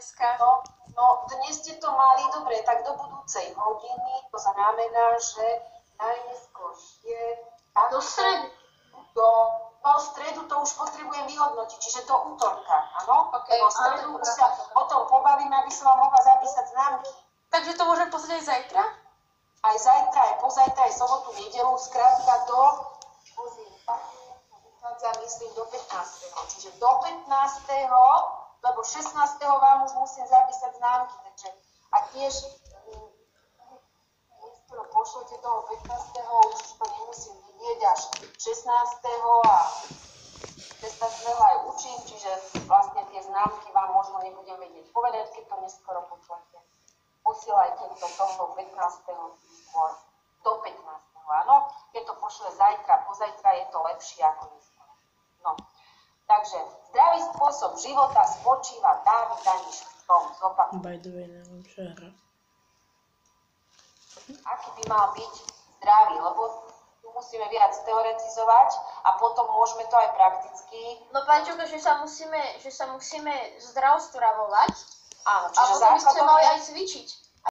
dneska? No, dnes ste to mali dobre, tak do budúcej hodiny, to znamená, že najneskôršie... Do stredy. No, stredu to už potrebujem vyhodnotiť, čiže do útorka, áno? OK. Lebo stredu už sa o tom pobavím, aby som vám mohla zapísať známky. Takže to môžem poslať aj zajtra? Aj zajtra, aj pozajtra, aj sobotu, nedelu, skrátka myslím do 15. Čiže do 15. lebo 16. vám už musím zapísať známky, takže a tiež neskoro pošlete toho 15. už to nemusím vidieť až 16. a 16. aj učím, čiže vlastne tie známky vám možno nebudem vedieť povedať, keď to neskoro pošlete. Posielajte to toho 15. skôr do 15. Áno? Keď to pošle zajtra, pozajtra je to lepšie ako neskoro. No, takže zdravý spôsob života spočíva Dávid Daniš v tom zopakujem. By the way, najlepšia hra. Aký by mal byť zdravý, lebo tu musíme viac teoretizovať a potom môžeme to aj prakticky. No pani Čuka, že sa musíme zdravo stravovať. Áno, A čiže potom by sme mali aj cvičiť.